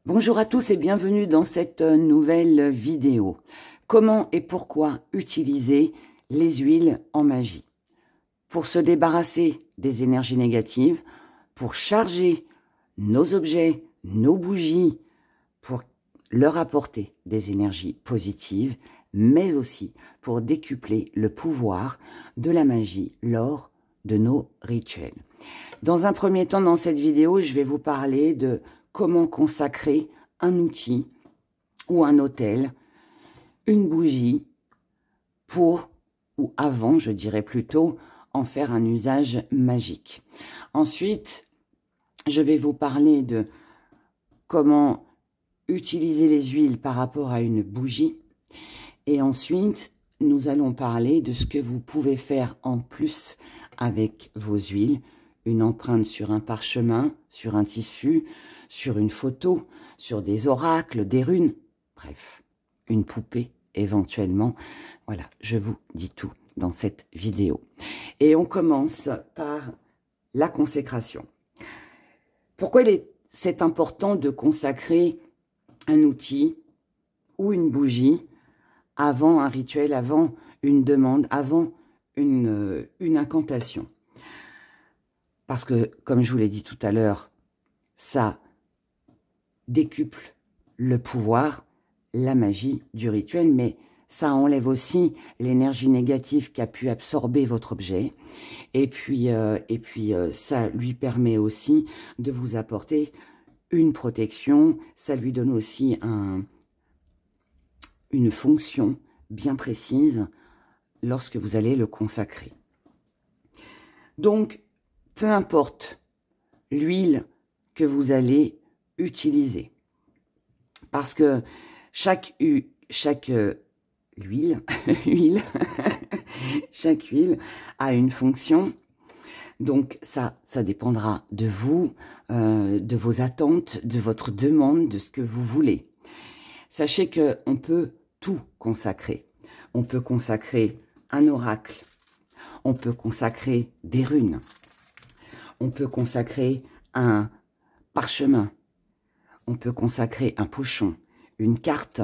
Bonjour à tous et bienvenue dans cette nouvelle vidéo. Comment et pourquoi utiliser les huiles en magie? Pour se débarrasser des énergies négatives, pour charger nos objets, nos bougies, pour leur apporter des énergies positives, mais aussi pour décupler le pouvoir de la magie lors de nos rituels. Dans un premier temps, dans cette vidéo, je vais vous parler de comment consacrer un outil ou un autel, une bougie, pour, ou avant, je dirais plutôt, en faire un usage magique. Ensuite, je vais vous parler de comment utiliser les huiles par rapport à une bougie. Et ensuite, nous allons parler de ce que vous pouvez faire en plus avec vos huiles. Une empreinte sur un parchemin, sur un tissu, sur une photo, sur des oracles, des runes, bref, une poupée éventuellement. Voilà, je vous dis tout dans cette vidéo. Et on commence par la consécration. Pourquoi c'est important de consacrer un outil ou une bougie avant un rituel, avant une demande, avant une incantation? Parce que, comme je vous l'ai dit tout à l'heure, ça décuple le pouvoir, la magie du rituel, mais ça enlève aussi l'énergie négative qu'a pu absorber votre objet. Et puis, ça lui permet aussi de vous apporter une protection. Ça lui donne aussi une fonction bien précise lorsque vous allez le consacrer. Donc, peu importe l'huile que vous allez utiliser, parce que chaque huile, chaque huile a une fonction. Donc ça dépendra de vous, de vos attentes, de votre demande, de ce que vous voulez. Sachez qu'on peut tout consacrer. On peut consacrer un oracle, on peut consacrer des runes, on peut consacrer un parchemin, on peut consacrer un pochon, une carte,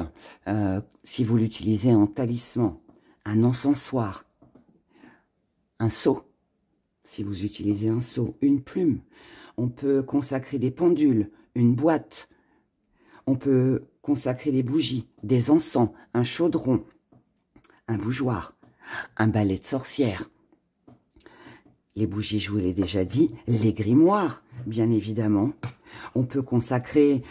si vous l'utilisez en talisman, un encensoir, un seau, si vous utilisez un seau, une plume. On peut consacrer des pendules, une boîte. On peut consacrer des bougies, des encens, un chaudron, un bougeoir, un balai de sorcière. Les bougies, je vous l'ai déjà dit, les grimoires, bien évidemment. On peut consacrer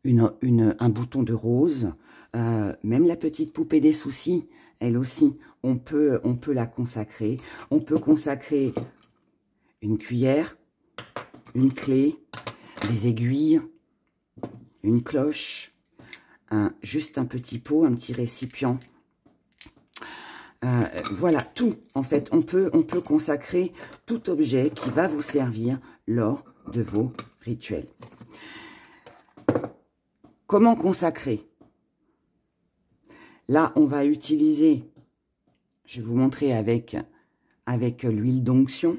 un bouton de rose, même la petite poupée des soucis, elle aussi, on peut la consacrer. On peut consacrer une cuillère, une clé, des aiguilles, une cloche, juste un petit pot, un petit récipient. Voilà, tout, en fait, on peut consacrer tout objet qui va vous servir lors de vos rituels. Comment consacrer? Là, on va utiliser, je vais vous montrer avec l'huile d'onction,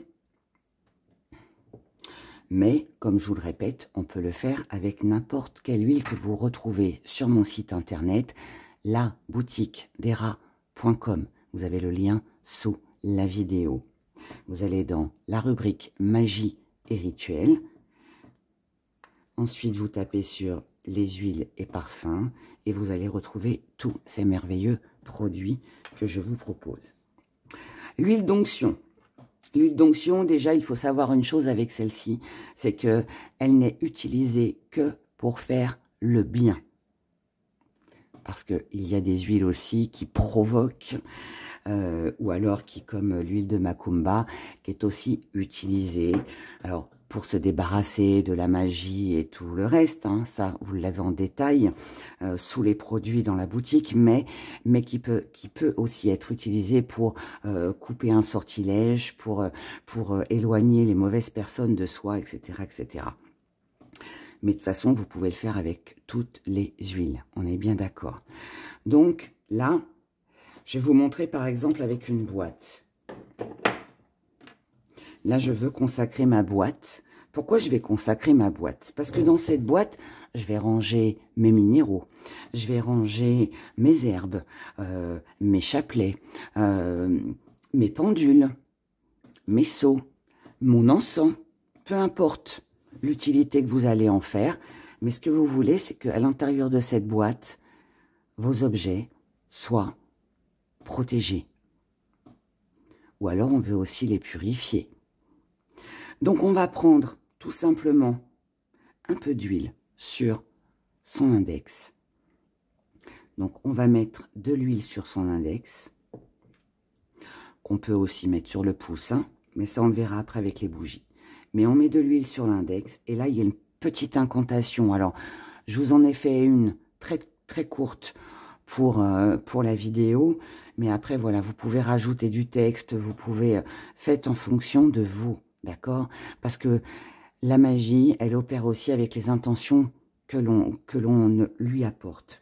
mais, comme je vous le répète, on peut le faire avec n'importe quelle huile que vous retrouvez sur mon site internet, laboutiquedera.com. Vous avez le lien sous la vidéo. Vous allez dans la rubrique magie et rituels. Ensuite, vous tapez sur les huiles et parfums et vous allez retrouver tous ces merveilleux produits que je vous propose. L'huile d'onction. L'huile d'onction, déjà, il faut savoir une chose avec celle-ci, c'est qu'elle n'est utilisée que pour faire le bien. Parce qu'il y a des huiles aussi qui provoquent, ou alors qui, comme l'huile de Macumba, qui est aussi utilisée alors pour se débarrasser de la magie et tout le reste, hein, ça vous l'avez en détail sous les produits dans la boutique, mais qui peut aussi être utilisé pour couper un sortilège, pour éloigner les mauvaises personnes de soi, etc., etc. Mais de toute façon, vous pouvez le faire avec toutes les huiles. On est bien d'accord. Donc là, je vais vous montrer par exemple avec une boîte. Là, je veux consacrer ma boîte Pourquoi je vais consacrer ma boîte? Parce que dans cette boîte, je vais ranger mes minéraux, je vais ranger mes herbes, mes chapelets, mes pendules, mes seaux, mon encens, peu importe l'utilité que vous allez en faire. Mais ce que vous voulez, c'est qu'à l'intérieur de cette boîte, vos objets soient protégés. Ou alors, on veut aussi les purifier. Donc, on va prendre tout simplement un peu d'huile sur son index. Donc, on va mettre de l'huile sur son index, qu'on peut aussi mettre sur le pouce, hein, mais ça, on le verra après avec les bougies. Mais on met de l'huile sur l'index, et là, il y a une petite incantation. Alors, je vous en ai fait une très, très courte pour la vidéo, mais après, voilà, vous pouvez rajouter du texte, vous pouvez, faites en fonction de vous, d'accord? Parce que la magie, elle opère aussi avec les intentions que l'on lui apporte.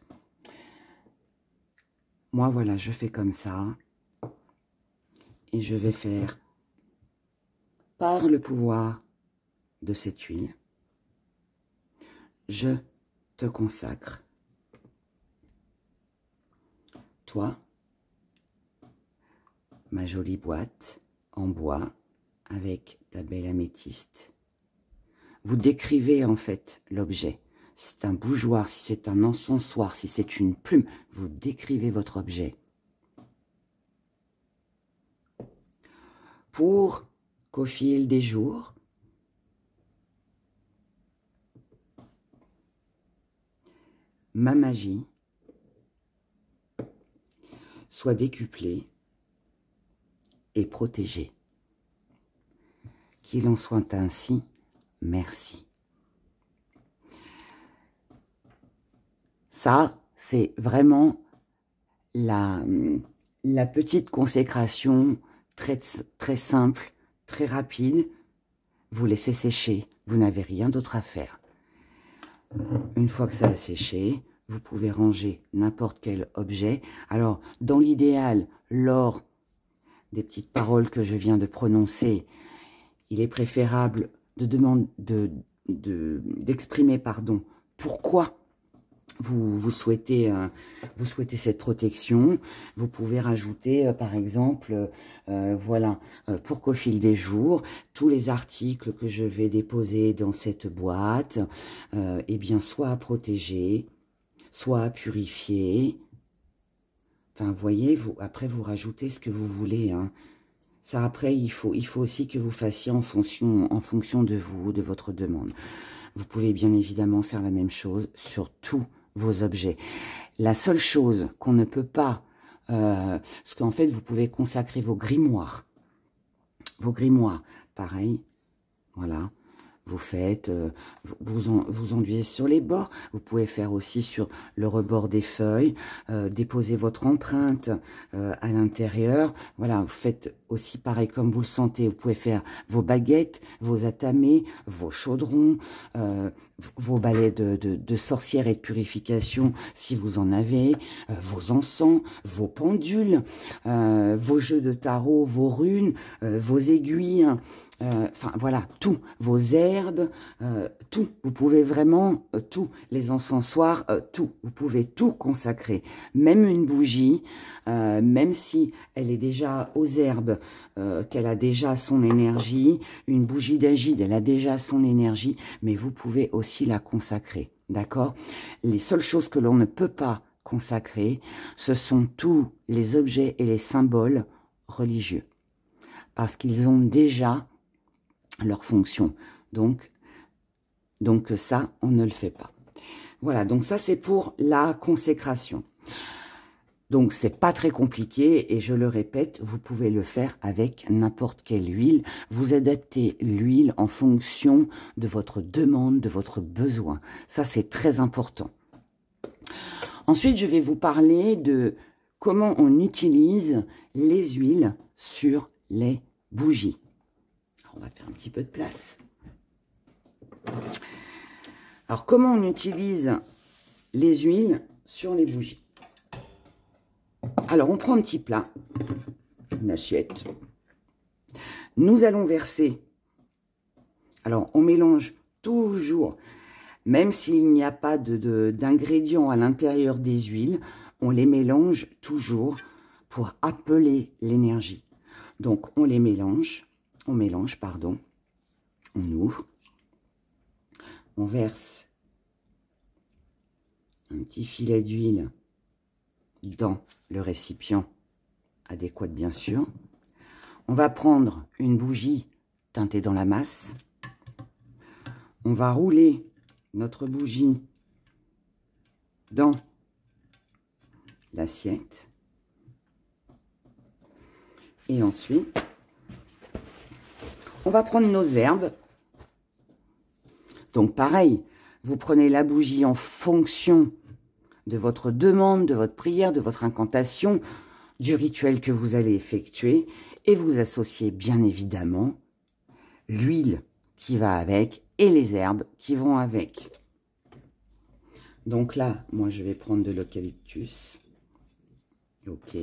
Moi, voilà, je fais comme ça, et je vais faire, par le pouvoir de cette huile, je te consacre. Toi, ma jolie boîte en bois avec ta belle améthyste. Vous décrivez en fait l'objet. Si c'est un bougeoir, si c'est un encensoir, si c'est une plume, vous décrivez votre objet. Pour qu'au fil des jours, ma magie soit décuplée et protégée. Qu'il en soit ainsi, merci. Ça, c'est vraiment la petite consécration très, très simple, très rapide. Vous laissez sécher, vous n'avez rien d'autre à faire. Une fois que ça a séché, vous pouvez ranger n'importe quel objet. Alors, dans l'idéal, lors des petites paroles que je viens de prononcer, il est préférable d'exprimer pourquoi vous souhaitez cette protection. Vous pouvez rajouter, par exemple, voilà, pour qu'au fil des jours, tous les articles que je vais déposer dans cette boîte, eh bien, soient protégés, soient purifiés. Enfin, vous voyez, après, vous rajoutez ce que vous voulez, hein. Ça, après, il faut aussi que vous fassiez en fonction de vous, de votre demande. Vous pouvez bien évidemment faire la même chose sur tous vos objets. La seule chose qu'on ne peut pas, parce qu'en fait, vous pouvez consacrer vos grimoires. Vos grimoires, pareil, voilà. Vous faites, vous enduisez sur les bords. Vous pouvez faire aussi sur le rebord des feuilles, déposer votre empreinte à l'intérieur. Voilà, vous faites aussi pareil comme vous le sentez. Vous pouvez faire vos baguettes, vos atamés, vos chaudrons, vos balais de sorcière et de purification si vous en avez, vos encens, vos pendules, vos jeux de tarot, vos runes, vos aiguilles. Enfin, voilà, tout, vos herbes, tout, vous pouvez vraiment, tout, les encensoirs, tout, vous pouvez tout consacrer, même une bougie, même si elle est déjà aux herbes, qu'elle a déjà son énergie, une bougie d'agide, elle a déjà son énergie, mais vous pouvez aussi la consacrer, d'accord? Les seules choses que l'on ne peut pas consacrer, ce sont tous les objets et les symboles religieux, parce qu'ils ont déjà leur fonction. Donc ça, on ne le fait pas. Voilà, donc ça, c'est pour la consécration. Donc, c'est pas très compliqué et je le répète, vous pouvez le faire avec n'importe quelle huile. Vous adaptez l'huile en fonction de votre demande, de votre besoin. Ça, c'est très important. Ensuite, je vais vous parler de comment on utilise les huiles sur les bougies. On va faire un petit peu de place. Alors, comment on utilise les huiles sur les bougies? Alors, on prend un petit plat, une assiette. Nous allons verser Alors, on mélange toujours, même s'il n'y a pas d'ingrédients à l'intérieur des huiles, on les mélange toujours pour appeler l'énergie. Donc, on mélange, pardon, on ouvre, on verse un petit filet d'huile dans le récipient adéquat, bien sûr. On va prendre une bougie teintée dans la masse. On va rouler notre bougie dans l'assiette. Et ensuite, on va prendre nos herbes. Donc pareil, vous prenez la bougie en fonction de votre demande, de votre prière, de votre incantation, du rituel que vous allez effectuer. Et vous associez bien évidemment l'huile qui va avec et les herbes qui vont avec. Donc là, moi je vais prendre de l'eucalyptus. Ok.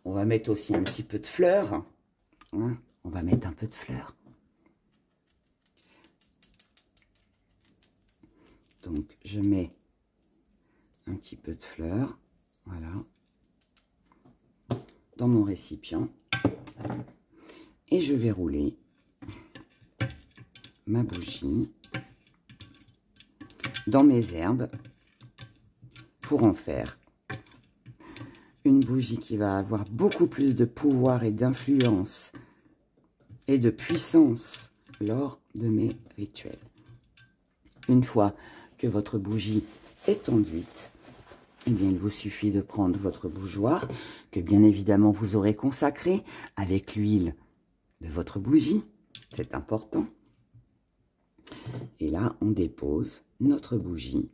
On va mettre aussi un petit peu de fleurs. Hein, on va mettre un peu de fleurs. Donc, je mets un petit peu de fleurs. Voilà. Dans mon récipient. Et je vais rouler ma bougie dans mes herbes pour en faire une bougie qui va avoir beaucoup plus de pouvoir et d'influence et de puissance lors de mes rituels. Une fois que votre bougie est enduite, eh bien, il vous suffit de prendre votre bougeoir, que bien évidemment vous aurez consacré avec l'huile de votre bougie, c'est important. Et là, on dépose notre bougie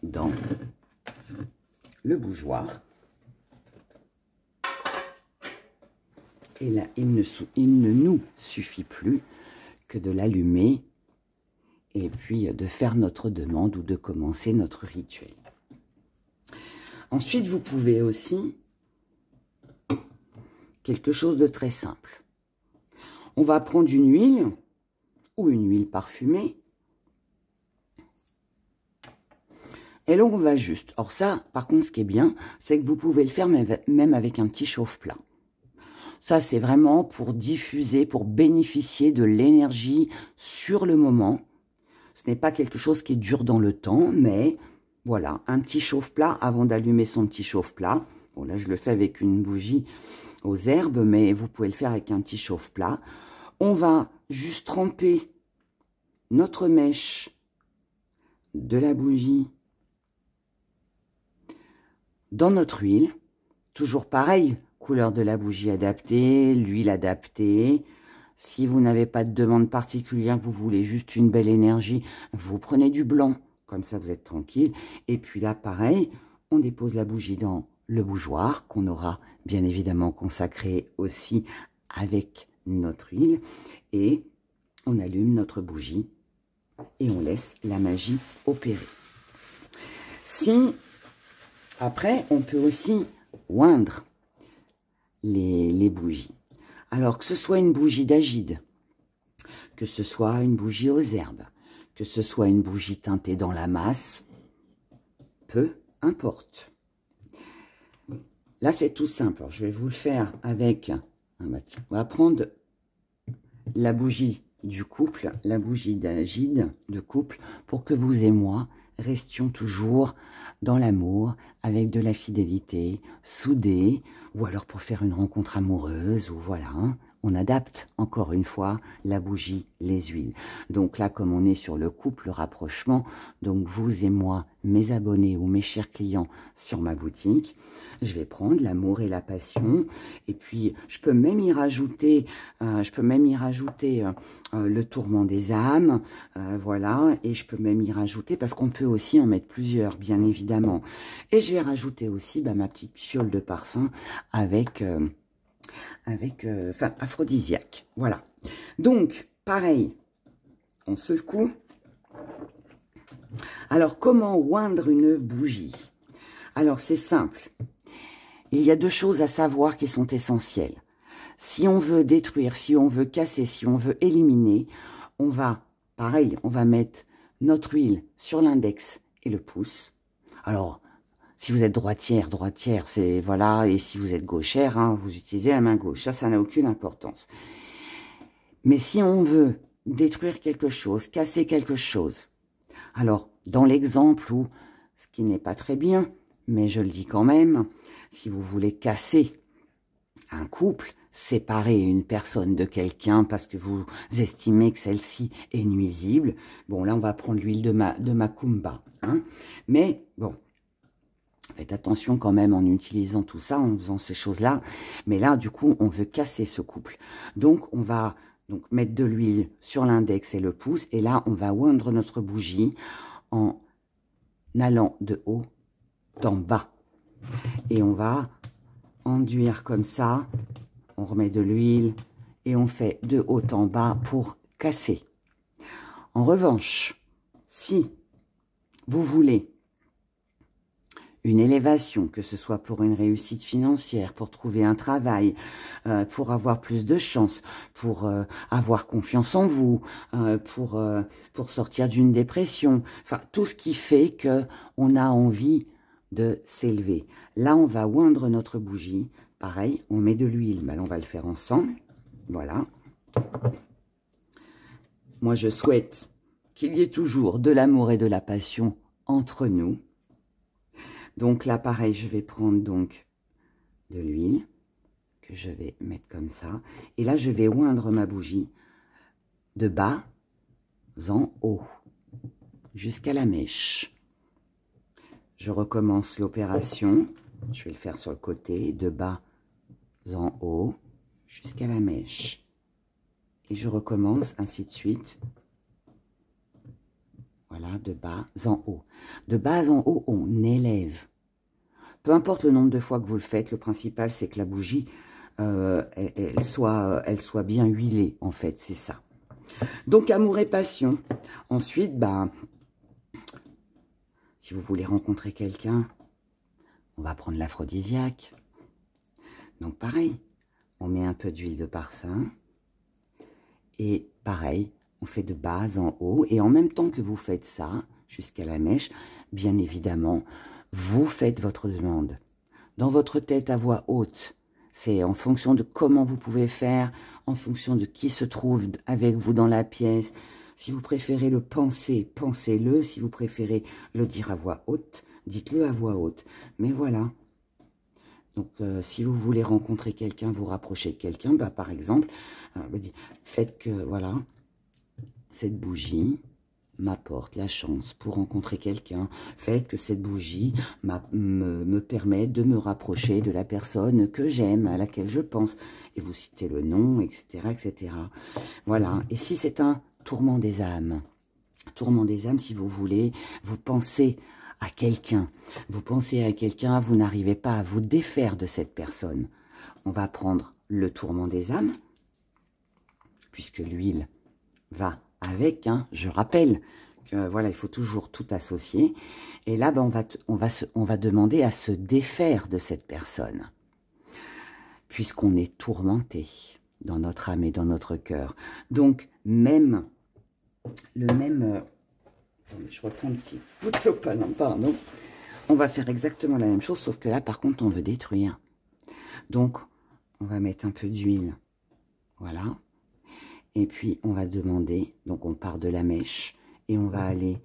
dans le bougeoir. Et là, il ne nous suffit plus que de l'allumer et puis de faire notre demande ou de commencer notre rituel. Ensuite, vous pouvez aussi quelque chose de très simple. On va prendre une huile ou une huile parfumée. Et là, on va juste. Or ça, par contre, ce qui est bien, c'est que vous pouvez le faire même avec un petit chauffe-plat. Ça, c'est vraiment pour diffuser, pour bénéficier de l'énergie sur le moment. Ce n'est pas quelque chose qui dure dans le temps, mais voilà, un petit chauffe-plat avant d'allumer son petit chauffe-plat. Bon, là, je le fais avec une bougie aux herbes, mais vous pouvez le faire avec un petit chauffe-plat. On va juste tremper notre mèche de la bougie dans notre huile, toujours pareil, couleur de la bougie adaptée, l'huile adaptée. Si vous n'avez pas de demande particulière, vous voulez juste une belle énergie, vous prenez du blanc, comme ça vous êtes tranquille. Et puis là, pareil, on dépose la bougie dans le bougeoir, qu'on aura bien évidemment consacré aussi avec notre huile. Et on allume notre bougie et on laisse la magie opérer. Si... Après, on peut aussi oindre les bougies. Alors, que ce soit une bougie d'agide, que ce soit une bougie aux herbes, que ce soit une bougie teintée dans la masse, peu importe. Là, c'est tout simple. Alors, je vais vous le faire avec... on va prendre la bougie du couple, la bougie d'agide de couple, pour que vous et moi restions toujours dans l'amour, avec de la fidélité, soudés, ou alors pour faire une rencontre amoureuse, ou voilà, hein, on adapte encore une fois la bougie, les huiles. Donc là, comme on est sur le couple, le rapprochement, donc vous et moi, mes abonnés ou mes chers clients sur ma boutique, je vais prendre l'amour et la passion, et puis je peux même y rajouter, le tourment des âmes, voilà, et je peux même y rajouter, parce qu'on peut aussi en mettre plusieurs, bien évidemment. Et je vais rajouter aussi ma petite fiole de parfum avec aphrodisiaque. Voilà. Donc, pareil, on secoue. Alors, comment oindre une bougie? Alors, c'est simple. Il y a deux choses à savoir qui sont essentielles. Si on veut détruire, si on veut casser, si on veut éliminer, on va, pareil, on va mettre notre huile sur l'index et le pouce. Alors, si vous êtes droitière, c'est voilà, et si vous êtes gauchère, hein, vous utilisez la main gauche. Ça n'a aucune importance. Mais si on veut détruire quelque chose, casser quelque chose, alors, dans l'exemple où, ce qui n'est pas très bien, mais je le dis quand même, si vous voulez casser un couple, séparer une personne de quelqu'un parce que vous estimez que celle-ci est nuisible, bon, là, on va prendre l'huile de macumba. Hein, mais, bon, faites attention quand même en utilisant tout ça, en faisant ces choses-là. Mais là, du coup, on veut casser ce couple. Donc, on va mettre de l'huile sur l'index et le pouce. Et là, on va oindre notre bougie en allant de haut en bas. Et on va enduire comme ça. On remet de l'huile et on fait de haut en bas pour casser. En revanche, si vous voulez une élévation, que ce soit pour une réussite financière, pour trouver un travail, pour avoir plus de chance, pour avoir confiance en vous, pour sortir d'une dépression, enfin tout ce qui fait que on a envie de s'élever. Là, on va oindre notre bougie. Pareil, on met de l'huile, mais là, on va le faire ensemble. Voilà. Moi, je souhaite qu'il y ait toujours de l'amour et de la passion entre nous. Donc là, pareil, je vais prendre donc de l'huile que je vais mettre comme ça. Et là, je vais oindre ma bougie de bas en haut jusqu'à la mèche. Je recommence l'opération. Je vais le faire sur le côté, de bas en haut jusqu'à la mèche. Et je recommence ainsi de suite. Voilà, de bas en haut. De bas en haut, on élève. Peu importe le nombre de fois que vous le faites, le principal, c'est que la bougie, elle soit bien huilée, en fait, c'est ça. Donc, amour et passion. Ensuite, bah, si vous voulez rencontrer quelqu'un, on va prendre l'aphrodisiaque. Donc, pareil, on met un peu d'huile de parfum. Et pareil, on fait de bas en haut. Et en même temps que vous faites ça, jusqu'à la mèche, bien évidemment, vous faites votre demande. Dans votre tête à voix haute, c'est en fonction de comment vous pouvez faire, en fonction de qui se trouve avec vous dans la pièce. Si vous préférez le penser, pensez-le. Si vous préférez le dire à voix haute, dites-le à voix haute. Mais voilà. Donc, si vous voulez rencontrer quelqu'un, vous rapprocher de quelqu'un, bah, par exemple, faites que, voilà, cette bougie m'apporte la chance pour rencontrer quelqu'un. Faites que cette bougie me permette de me rapprocher de la personne que j'aime, à laquelle je pense. Et vous citez le nom, etc., etc. Voilà. Et si c'est un tourment des âmes, si vous voulez, vous pensez à quelqu'un, vous n'arrivez pas à vous défaire de cette personne. On va prendre le tourment des âmes, puisque l'huile va avec, hein, je rappelle que voilà, il faut toujours tout associer. Et là, ben, on va demander à se défaire de cette personne, puisqu'on est tourmenté dans notre âme et dans notre cœur. Donc, je reprends un petit bout de sopalin, pardon. On va faire exactement la même chose, sauf que là, par contre, on veut détruire. Donc, on va mettre un peu d'huile, voilà. Et puis, on va demander, donc on part de la mèche, et on va aller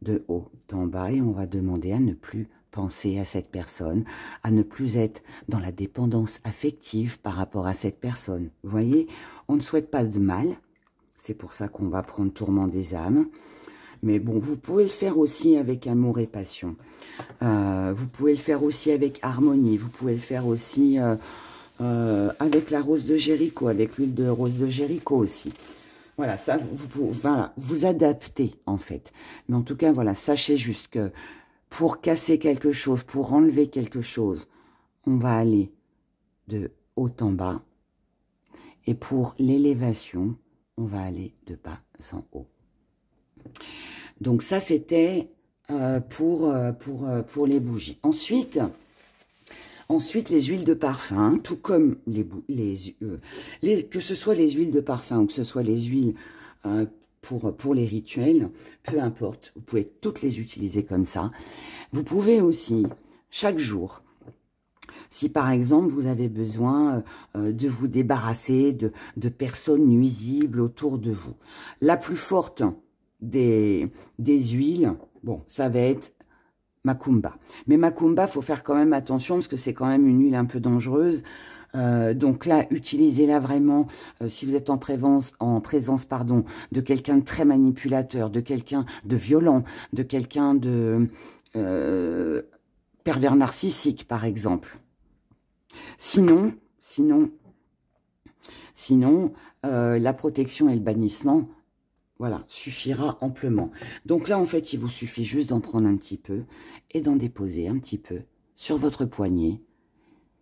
de haut en bas, et on va demander à ne plus penser à cette personne, à ne plus être dans la dépendance affective par rapport à cette personne. Vous voyez, on ne souhaite pas de mal, c'est pour ça qu'on va prendre tourment des âmes. Mais bon, vous pouvez le faire aussi avec amour et passion. Vous pouvez le faire aussi avec harmonie, vous pouvez le faire aussi... avec la rose de Jéricho, avec l'huile de rose de Jéricho aussi. Voilà, ça, vous adaptez en fait. Mais en tout cas, voilà, sachez juste que pour casser quelque chose, pour enlever quelque chose, on va aller de haut en bas. Et pour l'élévation, on va aller de bas en haut. Donc ça, c'était pour les bougies. Ensuite, Ensuite, les huiles de parfum, tout comme que ce soit les huiles de parfum ou que ce soit les huiles pour les rituels, peu importe, vous pouvez toutes les utiliser comme ça. Vous pouvez aussi, chaque jour, si par exemple vous avez besoin de vous débarrasser de personnes nuisibles autour de vous, la plus forte des huiles, bon, ça va être Macumba. Mais Macumba, faut faire quand même attention parce que c'est quand même une huile un peu dangereuse. Donc là, utilisez-la vraiment si vous êtes en présence pardon, de quelqu'un de très manipulateur, de quelqu'un de violent, de quelqu'un de pervers narcissique, par exemple. Sinon, la protection et le bannissement, voilà, suffira amplement. Donc là, en fait, il vous suffit juste d'en prendre un petit peu et d'en déposer un petit peu sur votre poignet.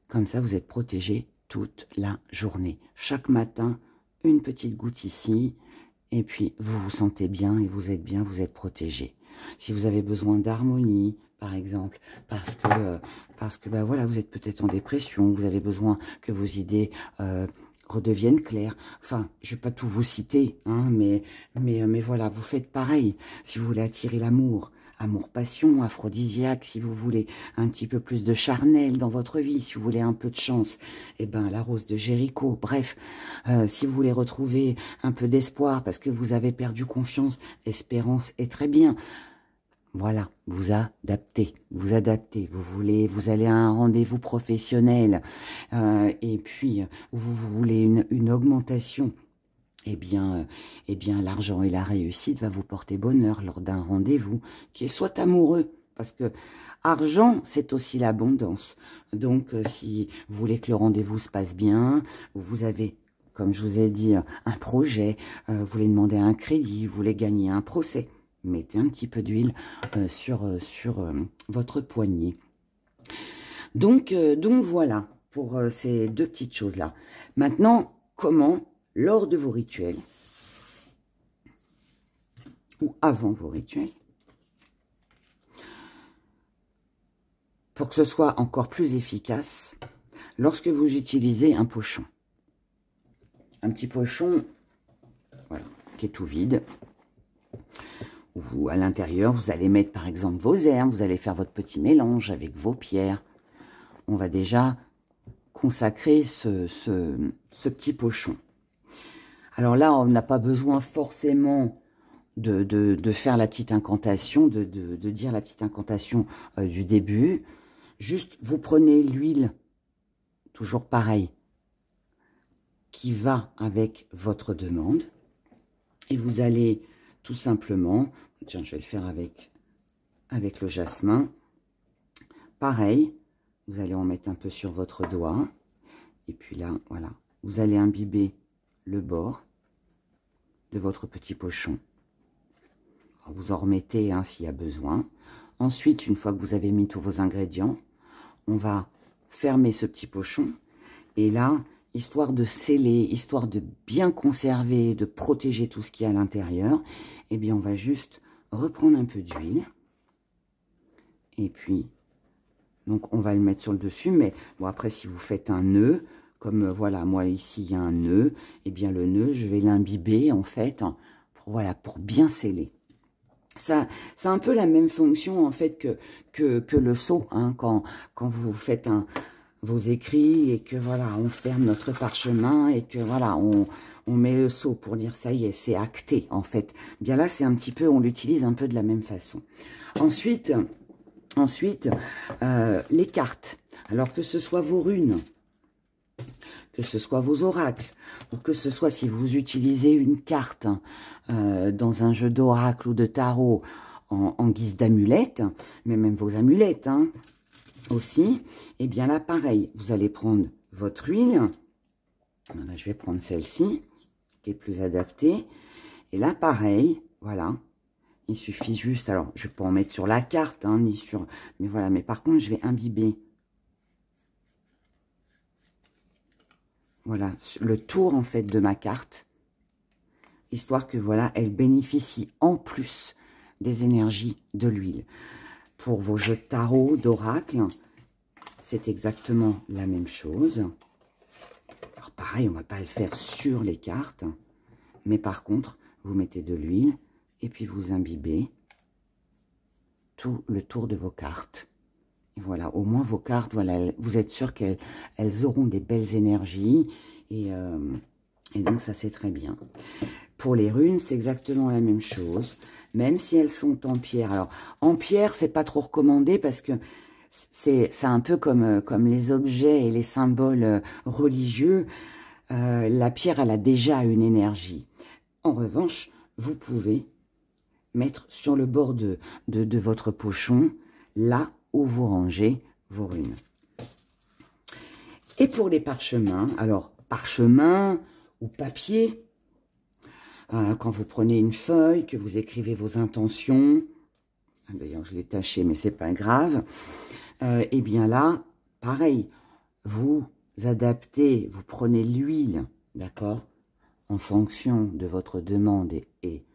Comme ça, vous êtes protégé toute la journée. Chaque matin, une petite goutte ici. Et puis, vous vous sentez bien et vous êtes protégé. Si vous avez besoin d'harmonie, par exemple, parce que ben voilà, vous êtes peut-être en dépression, vous avez besoin que vos idées redeviennent claires. Enfin, je vais pas tout vous citer, hein, mais voilà, vous faites pareil. Si vous voulez attirer l'amour, amour-passion, aphrodisiaque, si vous voulez un petit peu plus de charnel dans votre vie, si vous voulez un peu de chance, eh ben la rose de Jéricho, bref, si vous voulez retrouver un peu d'espoir parce que vous avez perdu confiance, espérance est très bien. Voilà, vous adaptez, vous allez à un rendez-vous professionnel et puis vous voulez une augmentation. Eh bien l'argent et la réussite va vous porter bonheur lors d'un rendez-vous qui est soit amoureux, parce que argent, c'est aussi l'abondance. Donc, si vous voulez que le rendez-vous se passe bien, vous avez, comme je vous ai dit, un projet, vous voulez demander un crédit, vous voulez gagner un procès, mettez un petit peu d'huile sur votre poignet. Donc voilà, pour ces deux petites choses-là. Maintenant, comment, lors de vos rituels, ou avant vos rituels, pour que ce soit encore plus efficace, lorsque vous utilisez un pochon. Un petit pochon, voilà, qui est tout vide. Où à l'intérieur, vous allez mettre par exemple vos herbes, vous allez faire votre petit mélange avec vos pierres. On va déjà consacrer ce petit pochon. Alors là, on n'a pas besoin forcément de faire la petite incantation, de dire la petite incantation du début. Juste, vous prenez l'huile, toujours pareil, qui va avec votre demande. Et vous allez tout simplement, tiens, je vais le faire avec le jasmin. Pareil, vous allez en mettre un peu sur votre doigt. Et puis là, voilà, vous allez imbiber le bord de votre petit pochon. Alors, vous en remettez s'il y a besoin. Ensuite, une fois que vous avez mis tous vos ingrédients, on va fermer ce petit pochon. Et là, histoire de sceller, histoire de bien conserver, de protéger tout ce qu'il y a à l'intérieur, eh bien, on va juste reprendre un peu d'huile. Et puis, donc, on va le mettre sur le dessus. Mais bon, après, si vous faites un nœud, comme voilà, moi ici, il y a un nœud, eh bien, le nœud, je vais l'imbiber, en fait, voilà, pour bien sceller. Ça a un peu la même fonction, en fait, que le seau, hein, quand vous faites vos écrits et que, voilà, on ferme notre parchemin et que, voilà, on met le seau pour dire, ça y est, c'est acté, en fait. Bien là, c'est un petit peu, on l'utilise un peu de la même façon. Ensuite, les cartes. Alors, que ce soit vos runes, que ce soit vos oracles, ou que ce soit si vous utilisez une carte dans un jeu d'oracle ou de tarot en guise d'amulette, mais même vos amulettes hein, aussi, et bien là, pareil, vous allez prendre votre huile. Voilà, je vais prendre celle-ci, qui est plus adaptée. Et là, pareil, voilà, il suffit juste, alors, je peux en mettre sur la carte, hein, ni sur... Mais voilà, mais par contre, je vais imbiber voilà, le tour, en fait, de ma carte, histoire que, voilà, elle bénéficie en plus des énergies de l'huile. Pour vos jeux de tarot, d'oracle, c'est exactement la même chose. Alors pareil, on ne va pas le faire sur les cartes, mais par contre, vous mettez de l'huile et puis vous imbibez tout le tour de vos cartes. Et voilà, au moins vos cartes, voilà, vous êtes sûr qu'elles auront des belles énergies et donc ça c'est très bien. Pour les runes, c'est exactement la même chose, même si elles sont en pierre. Alors, en pierre, c'est pas trop recommandé parce que c'est un peu comme les objets et les symboles religieux. La pierre, elle a déjà une énergie. En revanche, vous pouvez mettre sur le bord de votre pochon, là où vous rangez vos runes. Et pour les parchemins, alors, parchemin ou papier, quand vous prenez une feuille, que vous écrivez vos intentions, d'ailleurs je l'ai taché mais c'est pas grave, et bien là, pareil, vous adaptez, vous prenez l'huile, d'accord, en fonction de votre demande et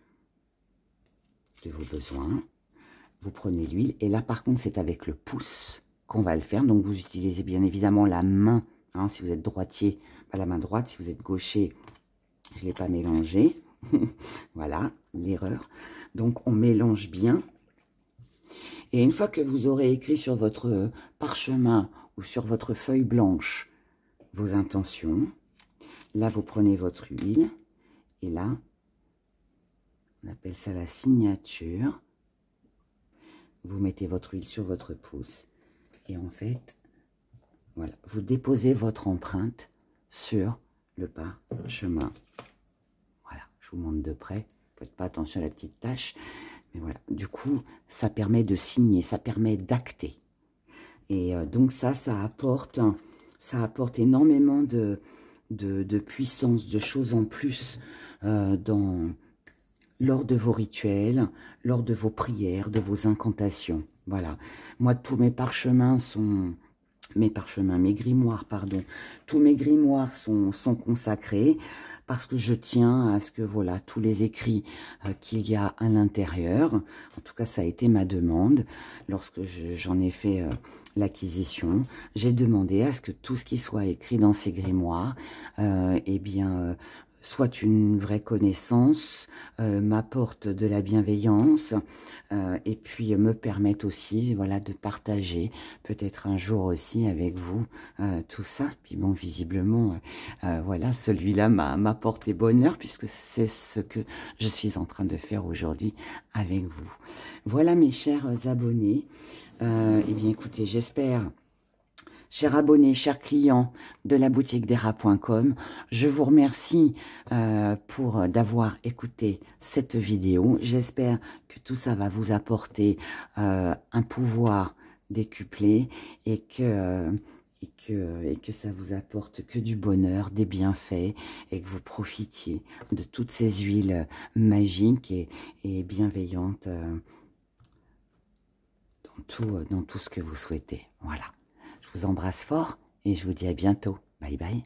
de vos besoins, vous prenez l'huile, et là par contre c'est avec le pouce qu'on va le faire, donc vous utilisez bien évidemment la main, hein, si vous êtes droitier, la main droite, si vous êtes gaucher, je ne l'ai pas mélangé. Voilà, l'erreur. Donc, on mélange bien. Et une fois que vous aurez écrit sur votre parchemin ou sur votre feuille blanche vos intentions, là, vous prenez votre huile. Et là, on appelle ça la signature. Vous mettez votre huile sur votre pouce. Et en fait, voilà, vous déposez votre empreinte sur le parchemin. Je vous montre de près, faites pas attention à la petite tache, mais voilà, du coup, ça permet de signer, ça permet d'acter. Et donc ça apporte énormément de puissance, de choses en plus lors de vos rituels, lors de vos prières, de vos incantations. Voilà, moi, tous mes parchemins sont... mes grimoires, pardon, tous mes grimoires sont consacrés parce que je tiens à ce que, voilà, tous les écrits qu'il y a à l'intérieur, en tout cas, ça a été ma demande, lorsque j'en ai fait l'acquisition, j'ai demandé à ce que tout ce qui soit écrit dans ces grimoires, eh bien, soit une vraie connaissance, m'apporte de la bienveillance, et puis me permette aussi, voilà, de partager peut-être un jour aussi avec vous tout ça. Puis bon, visiblement, voilà, celui-là m'a porté bonheur puisque c'est ce que je suis en train de faire aujourd'hui avec vous. Voilà mes chers abonnés. Eh bien, écoutez, j'espère... Chers abonnés, chers clients de la boutique d'Hera.com, je vous remercie d'avoir écouté cette vidéo. J'espère que tout ça va vous apporter un pouvoir décuplé et que ça vous apporte que du bonheur, des bienfaits et que vous profitiez de toutes ces huiles magiques et bienveillantes dans tout ce que vous souhaitez. Voilà. Je vous embrasse fort et je vous dis à bientôt. Bye bye.